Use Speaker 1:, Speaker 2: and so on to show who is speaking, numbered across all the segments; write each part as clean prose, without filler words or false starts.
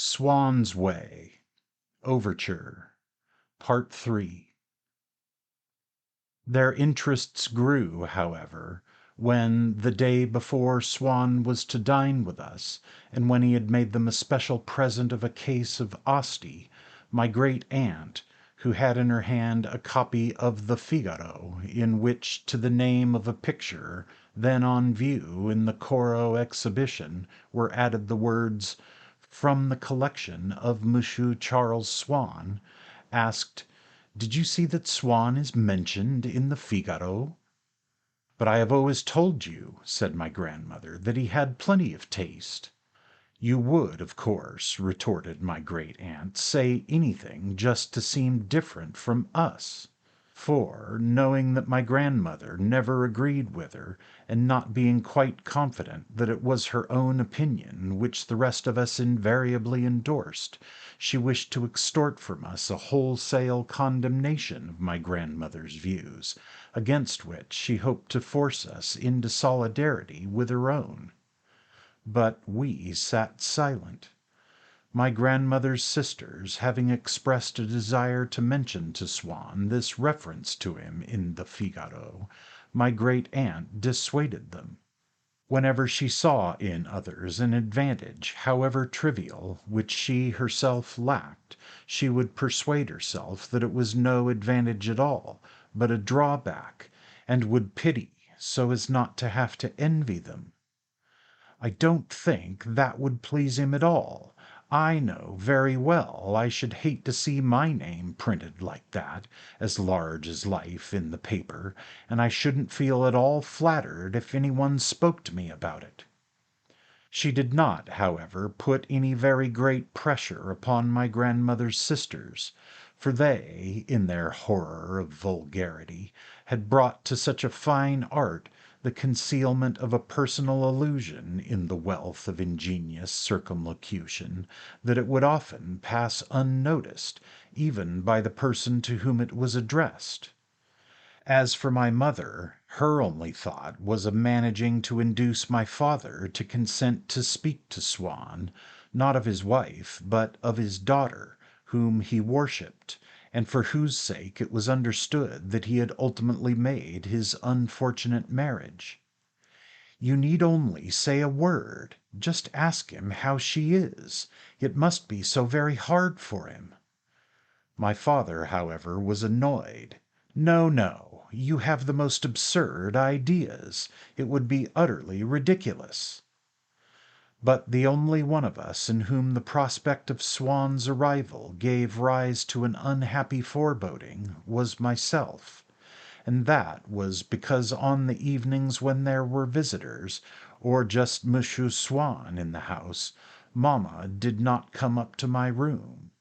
Speaker 1: Swann's Way, Overture, Part 3. Their interests grew, however, when, the day before Swann was to dine with us, and when he had made them a special present of a case of Asti, my great-aunt, who had in her hand a copy of the Figaro, in which, to the name of a picture then on view in the Corot exhibition, were added the words, "From the collection of Monsieur Charles Swann," asked, "Did you see that Swann is mentioned in the Figaro?" "But I have always told you," said my grandmother, "that he had plenty of taste." "You would, of course," retorted my great-aunt, "say anything just to seem different from us." For, knowing that my grandmother never agreed with her, and not being quite confident that it was her own opinion which the rest of us invariably endorsed, she wished to extort from us a wholesale condemnation of my grandmother's views, against which she hoped to force us into solidarity with her own. But we sat silent. My grandmother's sisters having expressed a desire to mention to Swann this reference to him in the Figaro, my great-aunt dissuaded them. Whenever she saw in others an advantage, however trivial, which she herself lacked, she would persuade herself that it was no advantage at all, but a drawback, and would pity so as not to have to envy them. "I don't think that would please him at all. I know very well I should hate to see my name printed like that, as large as life, in the paper, and I shouldn't feel at all flattered if anyone spoke to me about it." She did not, however, put any very great pressure upon my grandmother's sisters, for they, in their horror of vulgarity, had brought to such a fine art the concealment of a personal allusion in the wealth of ingenious circumlocution, that it would often pass unnoticed, even by the person to whom it was addressed. As for my mother, her only thought was of managing to induce my father to consent to speak to Swann, not of his wife, but of his daughter, whom he worshipped, and for whose sake it was understood that he had ultimately made his unfortunate marriage. "You need only say a word, just ask him how she is. It must be so very hard for him." My father, however, was annoyed. "No, no, you have the most absurd ideas. It would be utterly ridiculous." But the only one of us in whom the prospect of Swann's arrival gave rise to an unhappy foreboding was myself, and that was because on the evenings when there were visitors, or just Monsieur Swann in the house, Mamma did not come up to my room.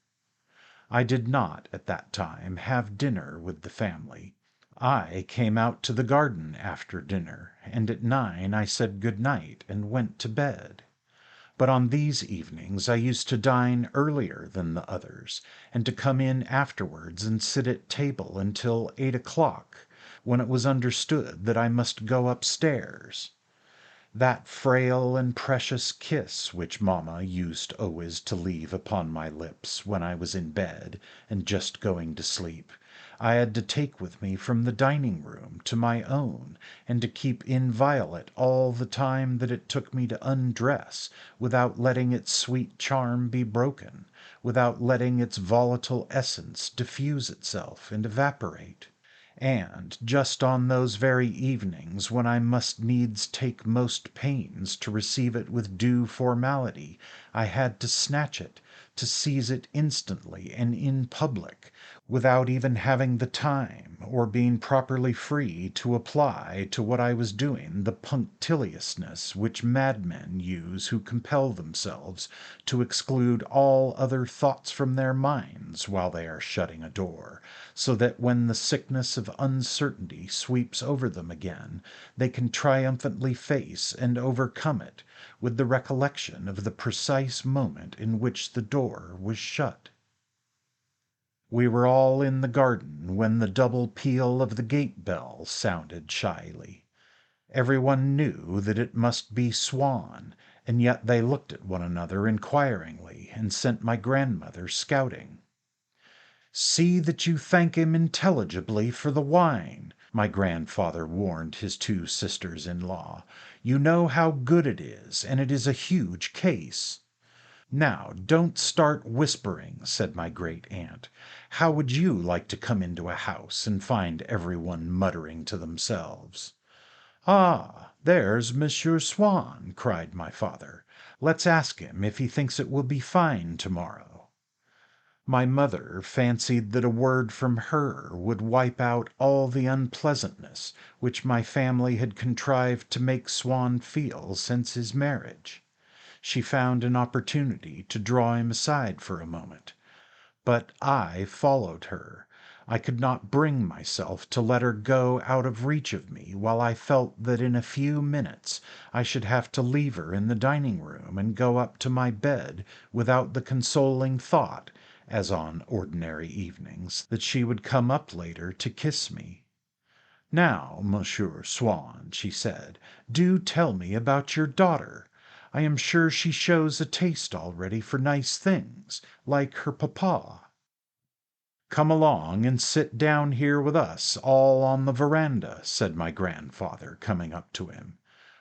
Speaker 1: I did not, at that time, have dinner with the family. I came out to the garden after dinner, and at 9 I said good night and went to bed. But on these evenings I used to dine earlier than the others, and to come in afterwards and sit at table until 8 o'clock, when it was understood that I must go upstairs. That frail and precious kiss which Mamma used always to leave upon my lips when I was in bed and just going to sleep, I had to take with me from the dining room to my own, and to keep inviolate all the time that it took me to undress, without letting its sweet charm be broken, without letting its volatile essence diffuse itself and evaporate. And just on those very evenings when I must needs take most pains to receive it with due formality, I had to snatch it, to seize it instantly and in public, without even having the time, or being properly free to apply to what I was doing the punctiliousness which madmen use who compel themselves to exclude all other thoughts from their minds while they are shutting a door, so that when the sickness of uncertainty sweeps over them again, they can triumphantly face and overcome it with the recollection of the precise moment in which the door was shut. We were all in the garden when the double peal of the gate bell sounded shyly. Everyone knew that it must be Swann, and yet they looked at one another inquiringly and sent my grandmother scouting. "See that you thank him intelligibly for the wine," my grandfather warned his two sisters-in-law. "You know how good it is, and it is a huge case." "Now, don't start whispering," said my great-aunt. "How would you like to come into a house and find everyone muttering to themselves?" "Ah, there's Monsieur Swann," cried my father. "Let's ask him if he thinks it will be fine tomorrow." My mother fancied that a word from her would wipe out all the unpleasantness which my family had contrived to make Swann feel since his marriage. She found an opportunity to draw him aside for a moment. But I followed her. I could not bring myself to let her go out of reach of me while I felt that in a few minutes I should have to leave her in the dining room and go up to my bed without the consoling thought, as on ordinary evenings, that she would come up later to kiss me. "Now, Monsieur Swann," she said, "do tell me about your daughter. I am sure she shows a taste already for nice things, like her papa." "Come along and sit down here with us all on the veranda," said my grandfather, coming up to him.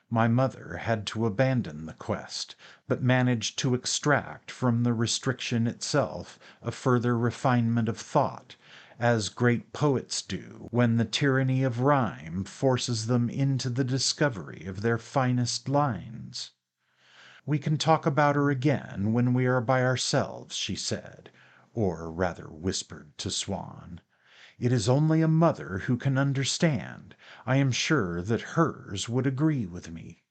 Speaker 1: My mother had to abandon the quest, but managed to extract from the restriction itself a further refinement of thought, as great poets do when the tyranny of rhyme forces them into the discovery of their finest lines. "We can talk about her again when we are by ourselves," she said, or rather whispered to Swann. "It is only a mother who can understand. I am sure that hers would agree with me."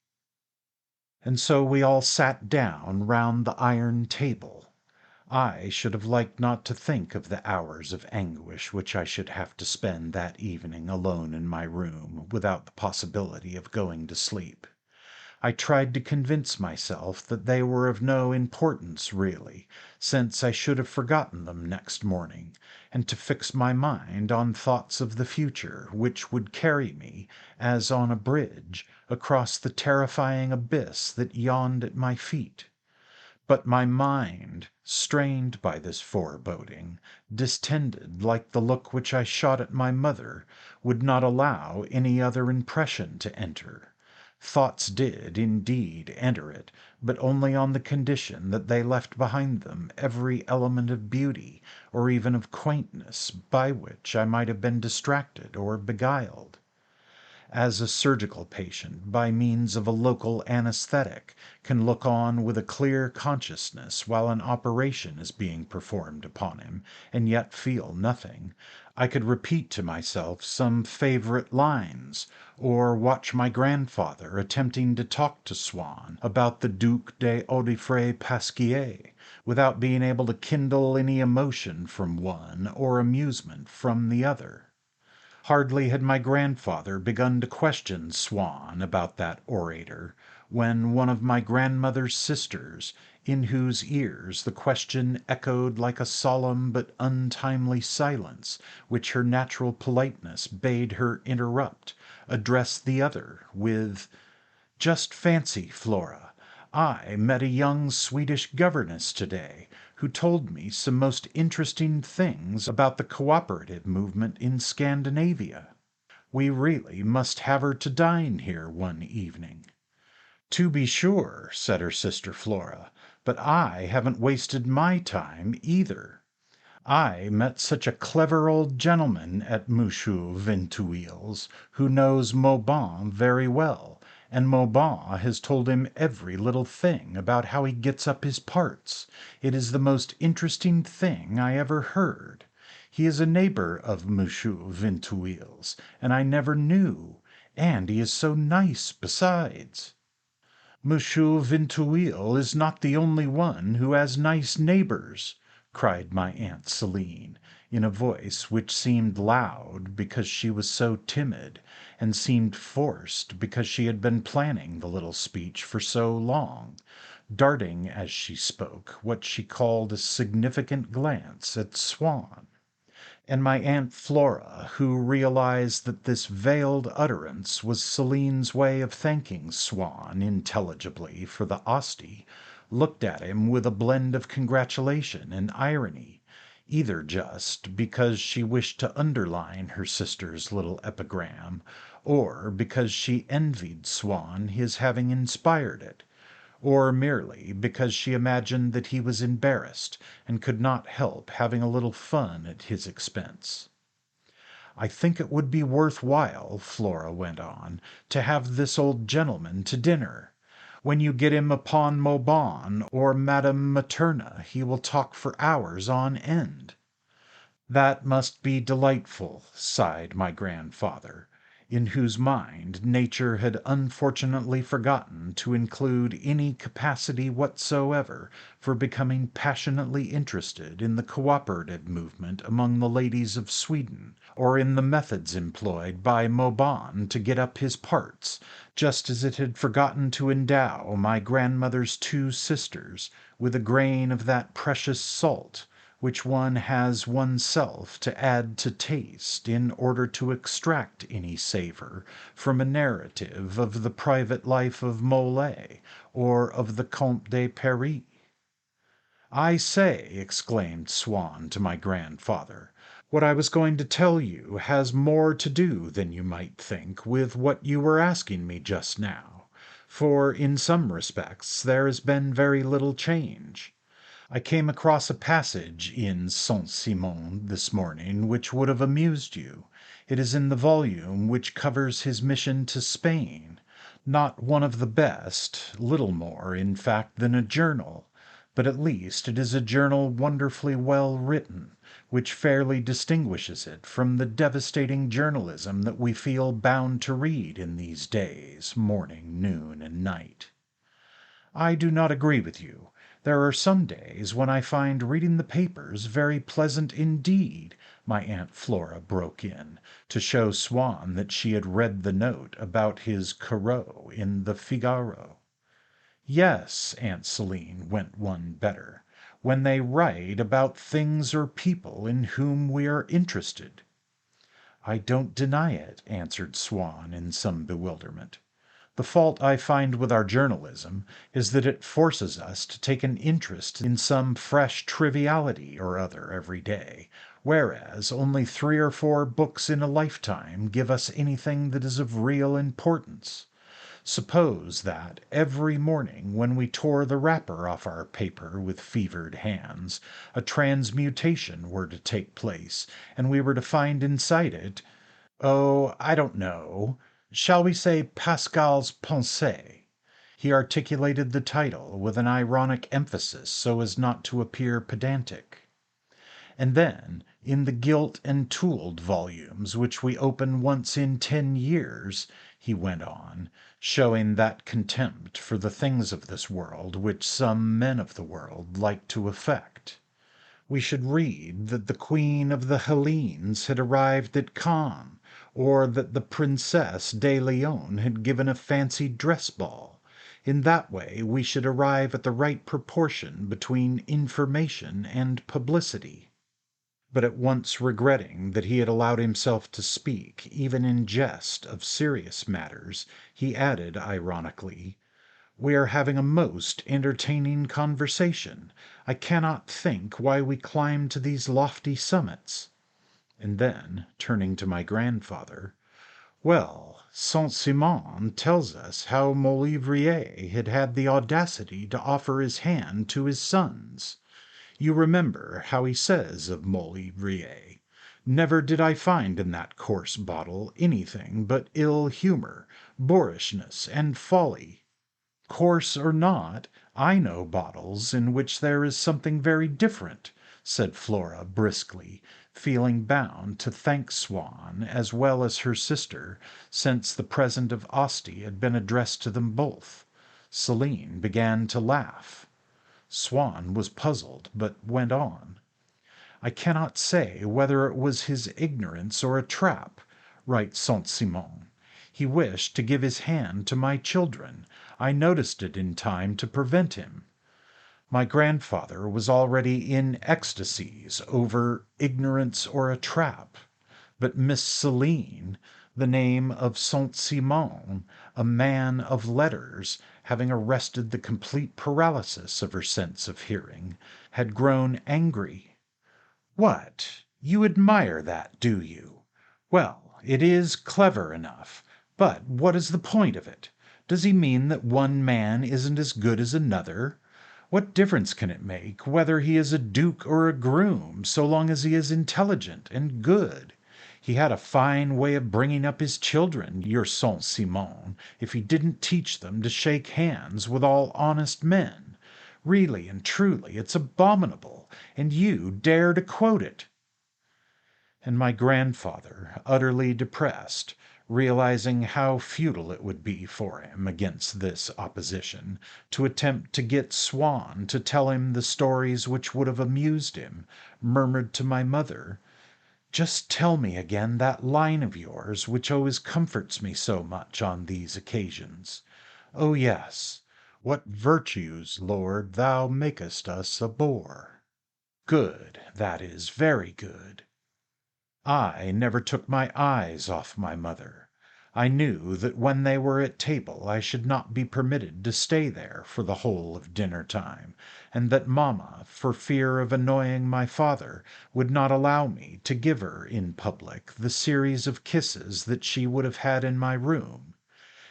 Speaker 1: And so we all sat down round the iron table. I should have liked not to think of the hours of anguish which I should have to spend that evening alone in my room without the possibility of going to sleep. I tried to convince myself that they were of no importance really, since I should have forgotten them next morning, and to fix my mind on thoughts of the future which would carry me, as on a bridge, across the terrifying abyss that yawned at my feet. But my mind, strained by this foreboding, distended like the look which I shot at my mother, would not allow any other impression to enter. Thoughts did, indeed, enter it, but only on the condition that they left behind them every element of beauty, or even of quaintness, by which I might have been distracted or beguiled. As a surgical patient, by means of a local anesthetic, can look on with a clear consciousness while an operation is being performed upon him, and yet feel nothing, I could repeat to myself some favourite lines, or watch my grandfather attempting to talk to Swann about the Duc de Godefroy Pasquier, without being able to kindle any emotion from one or amusement from the other. Hardly had my grandfather begun to question Swann about that orator, when one of my grandmother's sisters, in whose ears the question echoed like a solemn but untimely silence, which her natural politeness bade her interrupt, addressed the other with, "Just fancy, Flora, I met a young Swedish governess today who told me some most interesting things about the cooperative movement in Scandinavia. We really must have her to dine here one evening." "To be sure," said her sister Flora, "but I haven't wasted my time either. I met such a clever old gentleman at Monsieur Vinteuil's, who knows Mauban very well, and Mauban has told him every little thing about how he gets up his parts. It is the most interesting thing I ever heard. He is a neighbor of Monsieur Vinteuil's, and I never knew, and he is so nice besides." "Monsieur Vinteuil is not the only one who has nice neighbors," cried my Aunt Celine, in a voice which seemed loud because she was so timid, and seemed forced because she had been planning the little speech for so long, darting as she spoke what she called a significant glance at Swann. And my Aunt Flora, who realized that this veiled utterance was Celine's way of thanking Swann intelligibly for the Asti, looked at him with a blend of congratulation and irony, either just because she wished to underline her sister's little epigram, or because she envied Swann his having inspired it, or merely because she imagined that he was embarrassed and could not help having a little fun at his expense. "I think it would be worth while," Flora went on, "to have this old gentleman to dinner. When you get him upon Maubon or Madame Materna he will talk for hours on end." "That must be delightful," sighed my grandfather, in whose mind nature had unfortunately forgotten to include any capacity whatsoever for becoming passionately interested in the cooperative movement among the ladies of Sweden, or in the methods employed by Maubon to get up his parts, just as it had forgotten to endow my grandmother's two sisters with a grain of that precious salt which one has oneself to add to taste in order to extract any savor from a narrative of the private life of Mole or of the Comte de Paris. "I say," exclaimed Swann to my grandfather, "what I was going to tell you has more to do than you might think with what you were asking me just now, for in some respects there has been very little change. I came across a passage in Saint-Simon this morning which would have amused you. It is in the volume which covers his mission to Spain. Not one of the best, little more, in fact, than a journal, but at least it is a journal wonderfully well written, which fairly distinguishes it from the devastating journalism that we feel bound to read in these days, morning, noon, and night." "I do not agree with you. There are some days when I find reading the papers very pleasant indeed," my Aunt Flora broke in, to show Swann that she had read the note about his Corot in the Figaro. "Yes," Aunt Celine went one better, "when they write about things or people in whom we are interested." "I don't deny it," answered Swann in some bewilderment. "The fault I find with our journalism is that it forces us to take an interest in some fresh triviality or other every day, whereas only 3 or 4 books in a lifetime give us anything that is of real importance. Suppose that, every morning when we tore the wrapper off our paper with fevered hands, a transmutation were to take place, and we were to find inside it, oh, I don't know, shall we say Pascal's Pensées?" He articulated the title with an ironic emphasis so as not to appear pedantic. "And then, in the gilt and tooled volumes which we open once in 10 years," he went on, showing that contempt for the things of this world which some men of the world like to affect, "we should read that the Queen of the Hellenes had arrived at Cannes, or that the Princess de Leon had given a fancy dress ball. In that way we should arrive at the right proportion between information and publicity." But at once regretting that he had allowed himself to speak, even in jest, of serious matters, he added ironically, "We are having a most entertaining conversation. I cannot think why we climb to these lofty summits." And then, turning to my grandfather, "Well, Saint-Simon tells us how Maulevrier had had the audacity to offer his hand to his sons. You remember how he says of Maulevrier, 'Never did I find in that coarse bottle anything but ill humour, boorishness, and folly.' Coarse or not, I know bottles in which there is something very different," said Flora briskly, feeling bound to thank Swann as well as her sister, since the present of Asti had been addressed to them both. Celine began to laugh. Swann was puzzled, but went on. "I cannot say whether it was his ignorance or a trap," writes Saint-Simon. "He wished to give his hand to my children. I noticed it in time to prevent him." My grandfather was already in ecstasies over ignorance or a trap, but Miss Celine, the name of Saint-Simon, a man of letters, having arrested the complete paralysis of her sense of hearing, had grown angry. "What? You admire that, do you? Well, it is clever enough, but what is the point of it? Does he mean that one man isn't as good as another? What difference can it make whether he is a duke or a groom, so long as he is intelligent and good? He had a fine way of bringing up his children, your Saint-Simon, if he didn't teach them to shake hands with all honest men. Really and truly, it's abominable, and you dare to quote it." And my grandfather, utterly depressed, realizing how futile it would be for him, against this opposition, to attempt to get Swann to tell him the stories which would have amused him, murmured to my mother, "Just tell me again that line of yours which always comforts me so much on these occasions. Oh yes, what virtues, Lord, thou makest us abhor." Good, that is, very good. I never took my eyes off my mother. I knew that when they were at table I should not be permitted to stay there for the whole of dinner time, and that mamma, for fear of annoying my father, would not allow me to give her in public the series of kisses that she would have had in my room.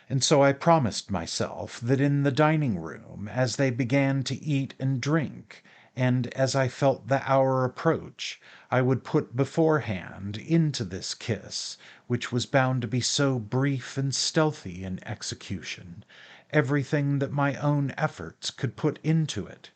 Speaker 1: And so I promised myself that in the dining room, as they began to eat and drink, and as I felt the hour approach, I would put beforehand into this kiss, which was bound to be so brief and stealthy in execution, everything that my own efforts could put into it,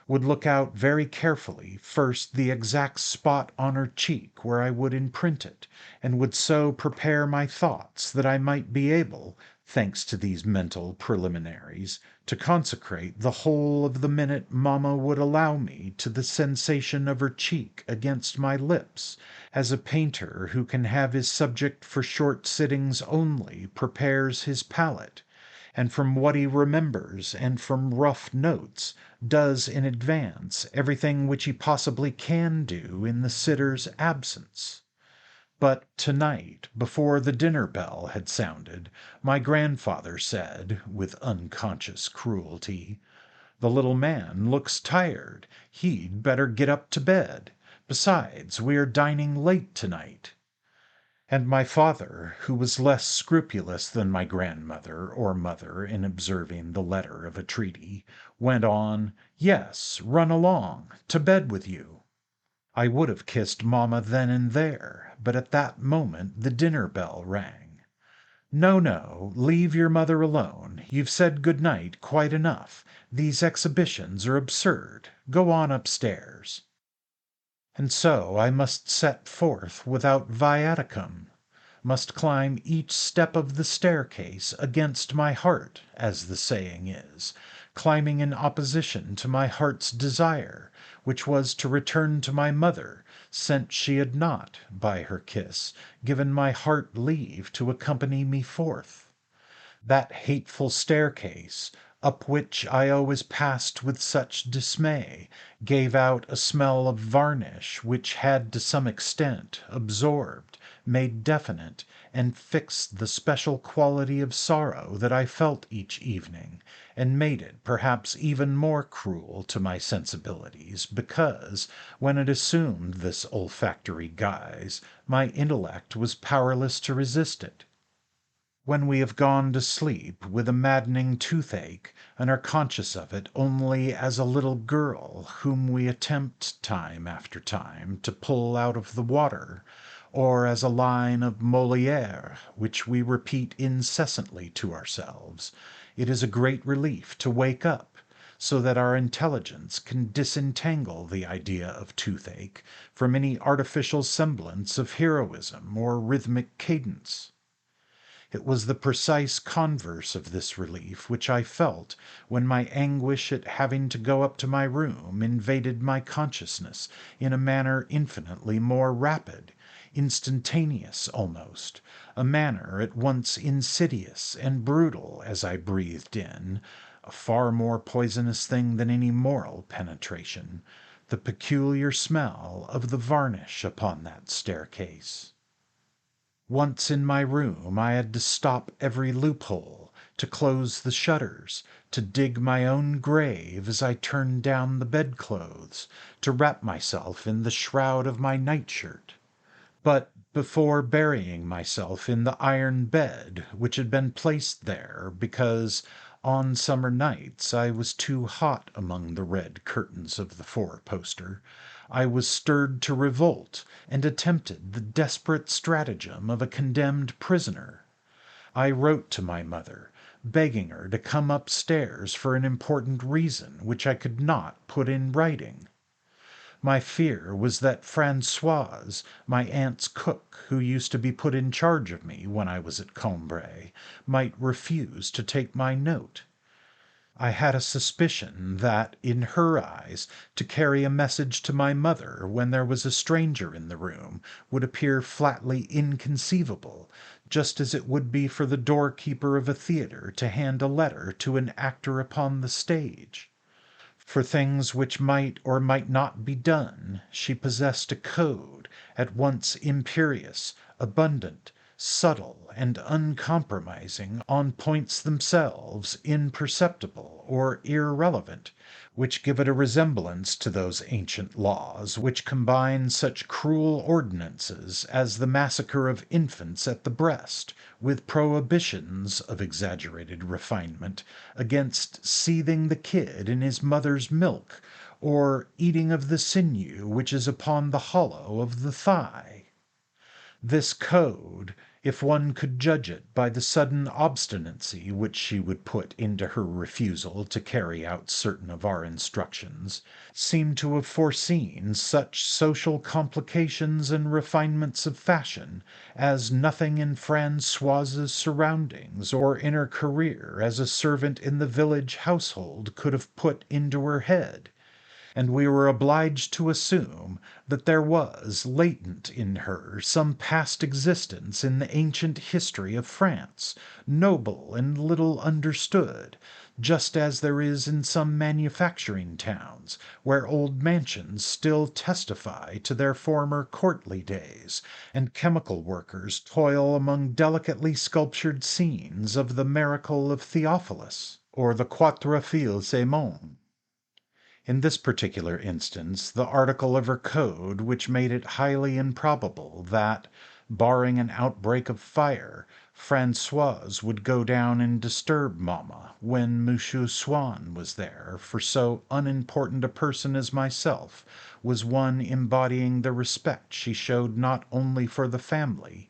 Speaker 1: would look out very carefully first the exact spot on her cheek where I would imprint it, and would so prepare my thoughts that I might be able, thanks to these mental preliminaries, to consecrate the whole of the minute mamma would allow me to the sensation of her cheek against my lips, as a painter who can have his subject for short sittings only prepares his palette, and from what he remembers and from rough notes does in advance everything which he possibly can do in the sitter's absence. But tonight, before the dinner bell had sounded, my grandfather said, with unconscious cruelty, "The little man looks tired. He'd better get up to bed. Besides, we are dining late tonight." And my father, who was less scrupulous than my grandmother or mother in observing the letter of a treaty, went on, "Yes, run along. To bed with you." I would have kissed mamma then and there, but at that moment the dinner bell rang. "No, no, leave your mother alone. You've said good night quite enough. These exhibitions are absurd. Go on upstairs." And so I must set forth without viaticum, must climb each step of the staircase against my heart, as the saying is, climbing in opposition to my heart's desire, which was to return to my mother, since she had not, by her kiss, given my heart leave to accompany me forth. That hateful staircase, up which I always passed with such dismay, gave out a smell of varnish which had to some extent absorbed, made definite, and fixed the special quality of sorrow that I felt each evening, and made it perhaps even more cruel to my sensibilities, because, when it assumed this olfactory guise, my intellect was powerless to resist it. When we have gone to sleep with a maddening toothache, and are conscious of it only as a little girl whom we attempt time after time to pull out of the water, or as a line of Molière which we repeat incessantly to ourselves, it is a great relief to wake up, so that our intelligence can disentangle the idea of toothache from any artificial semblance of heroism or rhythmic cadence. It was the precise converse of this relief which I felt when my anguish at having to go up to my room invaded my consciousness in a manner infinitely more rapid, instantaneous almost, a manner at once insidious and brutal as I breathed in, a far more poisonous thing than any moral penetration, the peculiar smell of the varnish upon that staircase. Once in my room I had to stop every loophole, to close the shutters, to dig my own grave as I turned down the bedclothes, to wrap myself in the shroud of my nightshirt. But before burying myself in the iron bed which had been placed there because on summer nights I was too hot among the red curtains of the four-poster, I was stirred to revolt and attempted the desperate stratagem of a condemned prisoner. I wrote to my mother, begging her to come upstairs for an important reason which I could not put in writing. My fear was that Françoise, my aunt's cook, who used to be put in charge of me when I was at Combray, might refuse to take my note. I had a suspicion that, in her eyes, to carry a message to my mother when there was a stranger in the room would appear flatly inconceivable, just as it would be for the doorkeeper of a theatre to hand a letter to an actor upon the stage. For things which might or might not be done, she possessed a code, at once imperious, abundant, subtle, and uncompromising on points themselves imperceptible or irrelevant, which give it a resemblance to those ancient laws which combine such cruel ordinances as the massacre of infants at the breast, with prohibitions of exaggerated refinement against seething the kid in his mother's milk, or eating of the sinew which is upon the hollow of the thigh. This code, if one could judge it by the sudden obstinacy which she would put into her refusal to carry out certain of our instructions, seemed to have foreseen such social complications and refinements of fashion as nothing in Françoise's surroundings or in her career as a servant in the village household could have put into her head, and we were obliged to assume that there was latent in her some past existence in the ancient history of France, noble and little understood, just as there is in some manufacturing towns, where old mansions still testify to their former courtly days, and chemical workers toil among delicately sculptured scenes of the miracle of Theophilus, or the Quatre Fils Aimants. In this particular instance, the article of her code which made it highly improbable that, barring an outbreak of fire, Françoise would go down and disturb Mamma when Monsieur Swann was there for so unimportant a person as myself, was one embodying the respect she showed not only for the family,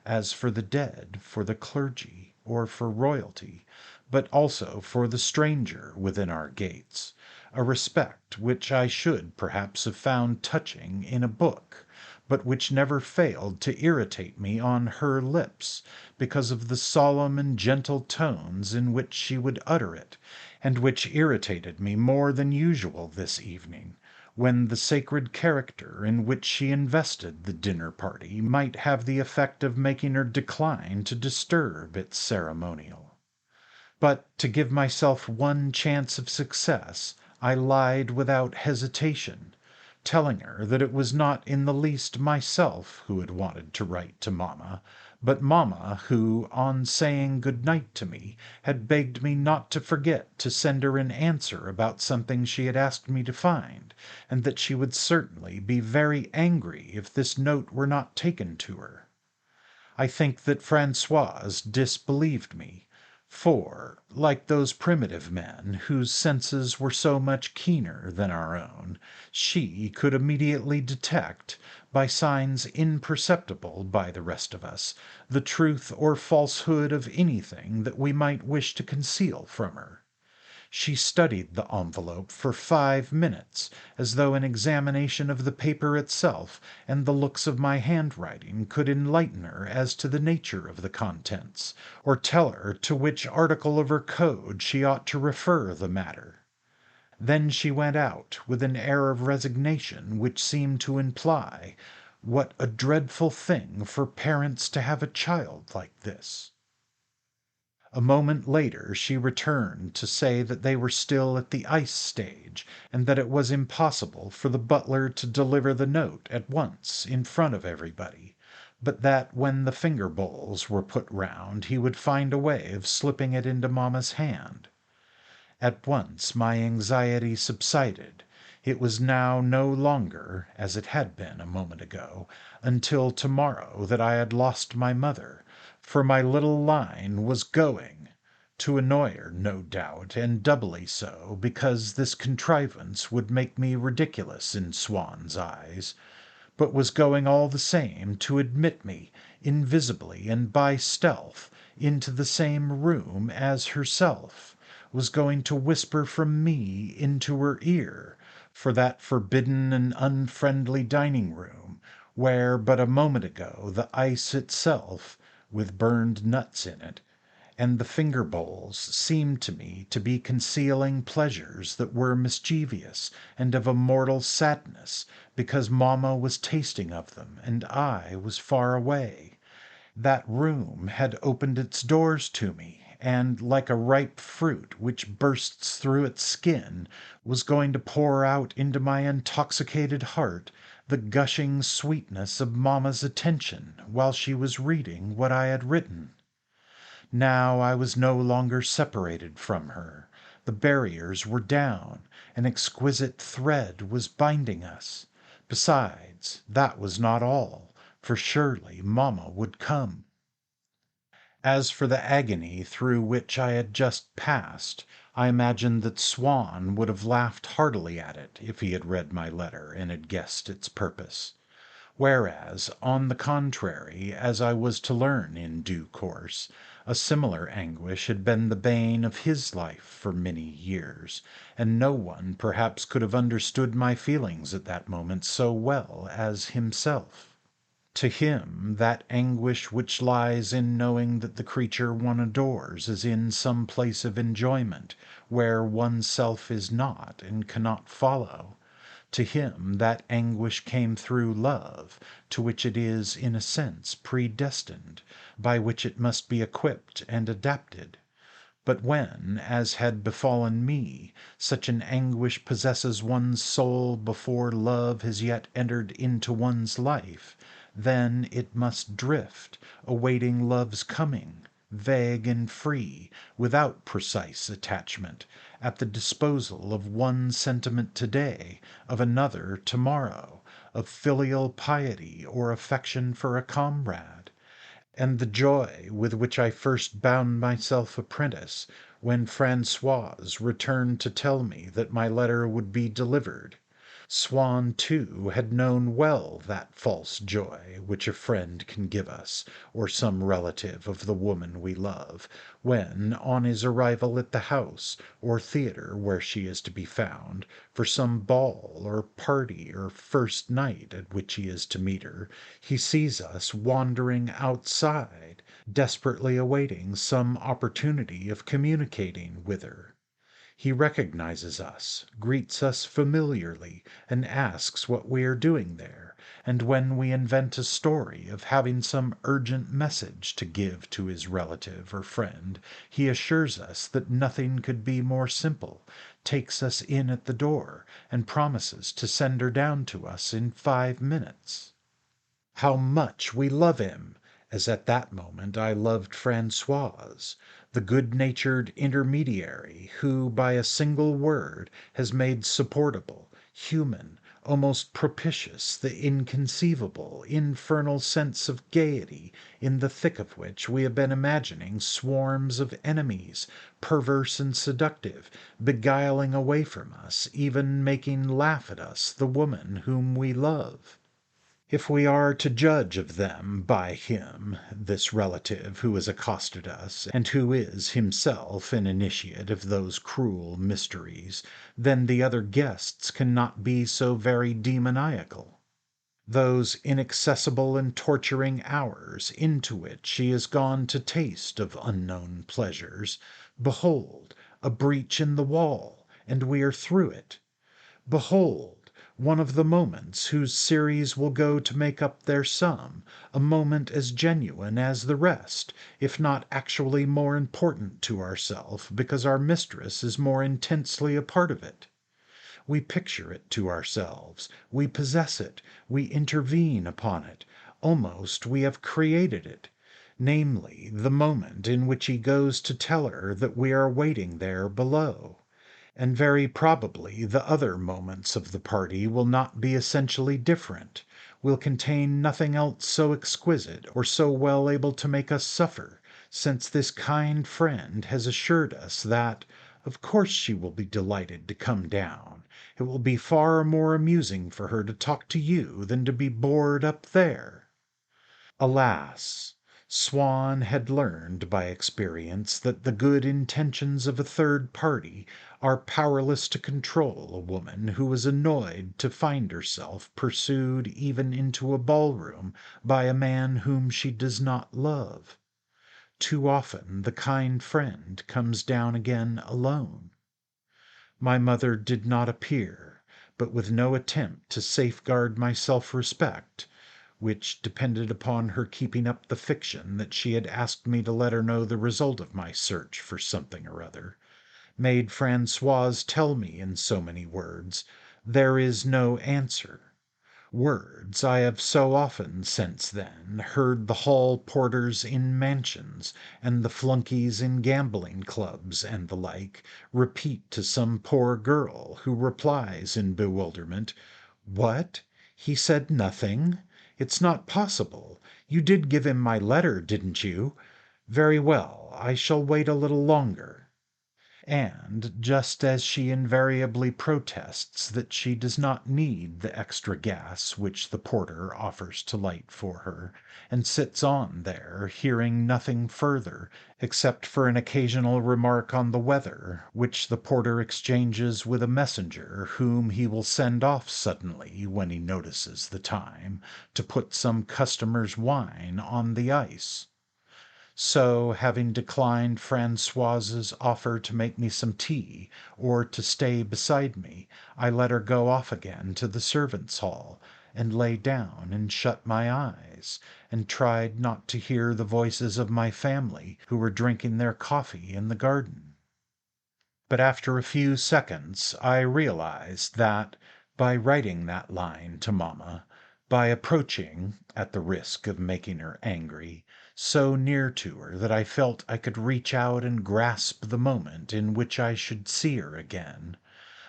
Speaker 1: as for the dead, for the clergy, or for royalty, but also for the stranger within our gates, a respect which I should perhaps have found touching in a book, but which never failed to irritate me on her lips, because of the solemn and gentle tones in which she would utter it, and which irritated me more than usual this evening, when the sacred character in which she invested the dinner party might have the effect of making her decline to disturb its ceremonial. But to give myself one chance of success, I lied without hesitation, telling her that it was not in the least myself who had wanted to write to Mamma, but Mamma who, on saying good night to me, had begged me not to forget to send her an answer about something she had asked me to find, and that she would certainly be very angry if this note were not taken to her. I think that Françoise disbelieved me, for, like those primitive men whose senses were so much keener than our own, she could immediately detect, by signs imperceptible by the rest of us, the truth or falsehood of anything that we might wish to conceal from her. She studied the envelope for 5 minutes, as though an examination of the paper itself and the looks of my handwriting could enlighten her as to the nature of the contents, or tell her to which article of her code she ought to refer the matter. Then she went out with an air of resignation which seemed to imply, "What a dreadful thing for parents to have a child like this!" A moment later she returned to say that they were still at the ice stage, and that it was impossible for the butler to deliver the note at once in front of everybody, but that when the finger bowls were put round he would find a way of slipping it into mamma's hand. At once my anxiety subsided. It was now no longer, as it had been a moment ago, until tomorrow that I had lost my mother, for my little line was going, to annoy her, no doubt, and doubly so because this contrivance would make me ridiculous in Swann's eyes, but was going all the same to admit me, invisibly and by stealth, into the same room as herself, was going to whisper from me into her ear, for that forbidden and unfriendly dining room, where but a moment ago the ice itself, with burned nuts in it, and the finger bowls seemed to me to be concealing pleasures that were mischievous and of a mortal sadness, because mamma was tasting of them and I was far away. That room had opened its doors to me, and, like a ripe fruit which bursts through its skin, was going to pour out into my intoxicated heart the gushing sweetness of mamma's attention while she was reading what I had written. Now I was no longer separated from her. The barriers were down. An exquisite thread was binding us. Besides, that was not all, for surely mamma would come. As for the agony through which I had just passed, I imagined that Swann would have laughed heartily at it if he had read my letter and had guessed its purpose. Whereas, on the contrary, as I was to learn in due course, a similar anguish had been the bane of his life for many years, and no one perhaps could have understood my feelings at that moment so well as himself. To him that anguish which lies in knowing that the creature one adores is in some place of enjoyment where oneself is not and cannot follow, to him that anguish came through love, to which it is in a sense predestined, by which it must be equipped and adapted. But when, as had befallen me, such an anguish possesses one's soul before love has yet entered into one's life, then it must drift, awaiting love's coming, vague and free, without precise attachment, at the disposal of one sentiment today, of another tomorrow, of filial piety or affection for a comrade. And the joy with which I first bound myself apprentice, when Françoise returned to tell me that my letter would be delivered. Swann, too, had known well that false joy which a friend can give us, or some relative of the woman we love, when, on his arrival at the house or theatre where she is to be found, for some ball or party or first night at which he is to meet her, he sees us wandering outside, desperately awaiting some opportunity of communicating with her. He recognizes us, greets us familiarly, and asks what we are doing there, and when we invent a story of having some urgent message to give to his relative or friend, he assures us that nothing could be more simple, takes us in at the door, and promises to send her down to us in 5 minutes. How much we love him, as at that moment I loved Françoise, the good-natured intermediary who, by a single word, has made supportable, human, almost propitious the inconceivable, infernal sense of gaiety, in the thick of which we have been imagining swarms of enemies, perverse and seductive, beguiling away from us, even making laugh at us the woman whom we love. If we are to judge of them by him, this relative who has accosted us, and who is himself an initiate of those cruel mysteries, then the other guests cannot be so very demoniacal. Those inaccessible and torturing hours into which she has gone to taste of unknown pleasures, behold, a breach in the wall, and we are through it. Behold, one of the moments whose series will go to make up their sum, a moment as genuine as the rest, if not actually more important to ourselves because our mistress is more intensely a part of it. We picture it to ourselves, we possess it, we intervene upon it, Almost we have created it, namely, the moment in which he goes to tell her that we are waiting there below. And very probably the other moments of the party will not be essentially different, will contain nothing else so exquisite or so well able to make us suffer, since this kind friend has assured us that, of course she will be delighted to come down. It will be far more amusing for her to talk to you than to be bored up there. Alas! Swann had learned by experience that the good intentions of a third party are powerless to control a woman who is annoyed to find herself pursued even into a ballroom by a man whom she does not love. Too often the kind friend comes down again alone. My mother did not appear, but with no attempt to safeguard my self-respect, which depended upon her keeping up the fiction that she had asked me to let her know the result of my search for something or other, made Francoise tell me in so many words, "There is no answer." Words I have so often since then heard the hall porters in mansions, and the flunkies in gambling clubs, and the like, repeat to some poor girl who replies in bewilderment, "What? He said nothing? It's not possible. You did give him my letter, didn't you? Very well, I shall wait a little longer." And just as she invariably protests that she does not need the extra gas which the porter offers to light for her, and sits on there, hearing nothing further, except for an occasional remark on the weather, which the porter exchanges with a messenger whom he will send off suddenly, when he notices the time, to put some customer's wine on the ice. So, having declined Francoise's offer to make me some tea, or to stay beside me, I let her go off again to the servants' hall, and lay down and shut my eyes, and tried not to hear the voices of my family, who were drinking their coffee in the garden. But after a few seconds I realized that, by writing that line to Mamma, by approaching, at the risk of making her angry, so near to her that I felt I could reach out and grasp the moment in which I should see her again,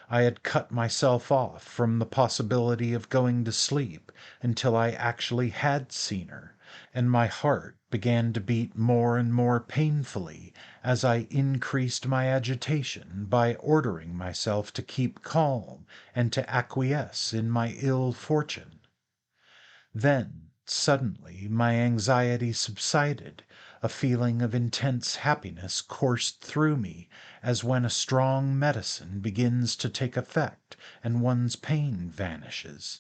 Speaker 1: I had cut myself off from the possibility of going to sleep until I actually had seen her, and my heart began to beat more and more painfully as I increased my agitation by ordering myself to keep calm and to acquiesce in my ill fortune. Then, suddenly, my anxiety subsided, a feeling of intense happiness coursed through me, as when a strong medicine begins to take effect and one's pain vanishes.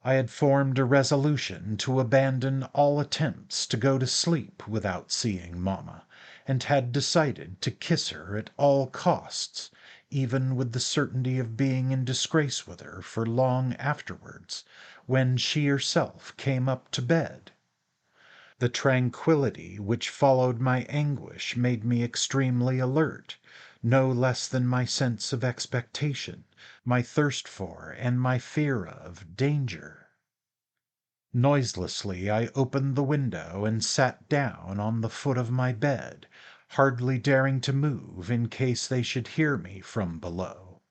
Speaker 1: I had formed a resolution to abandon all attempts to go to sleep without seeing Mamma, and had decided to kiss her at all costs, even with the certainty of being in disgrace with her for long afterwards, when she herself came up to bed. The tranquillity which followed my anguish made me extremely alert, no less than my sense of expectation, my thirst for, and my fear of, danger. Noiselessly I opened the window and sat down on the foot of my bed, hardly daring to move in case they should hear me from below.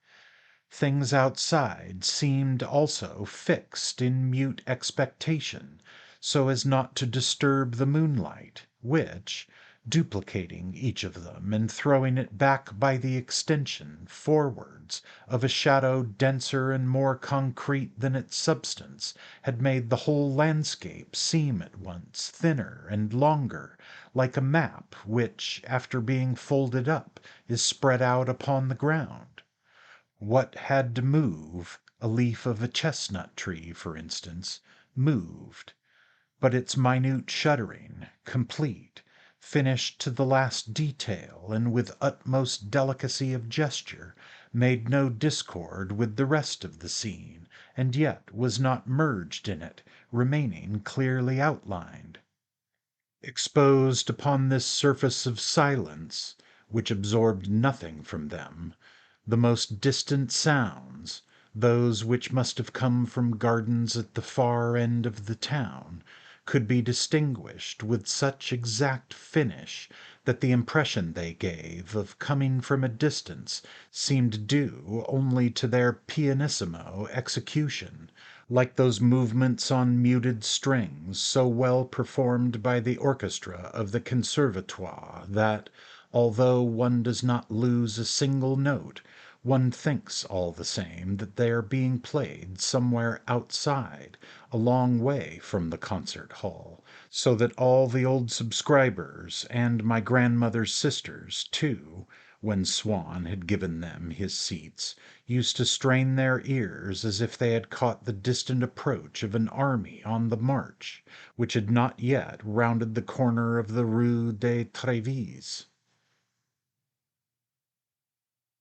Speaker 1: Things outside seemed also fixed in mute expectation, so as not to disturb the moonlight, which, duplicating each of them and throwing it back by the extension, forwards, of a shadow denser and more concrete than its substance, had made the whole landscape seem at once thinner and longer, like a map which, after being folded up, is spread out upon the ground. What had to move, a leaf of a chestnut tree, for instance, moved, but its minute shuttering, complete, finished to the last detail and with utmost delicacy of gesture, made no discord with the rest of the scene, and yet was not merged in it, remaining clearly outlined. Exposed upon this surface of silence, which absorbed nothing from them, the most distant sounds, those which must have come from gardens at the far end of the town, could be distinguished with such exact finish that the impression they gave of coming from a distance seemed due only to their pianissimo execution, like those movements on muted strings so well performed by the orchestra of the Conservatoire that, although one does not lose a single note, one thinks all the same that they are being played somewhere outside, a long way from the concert hall, so that all the old subscribers, and my grandmother's sisters, too, when Swann had given them his seats, used to strain their ears as if they had caught the distant approach of an army on the march, which had not yet rounded the corner of the Rue de Trèves.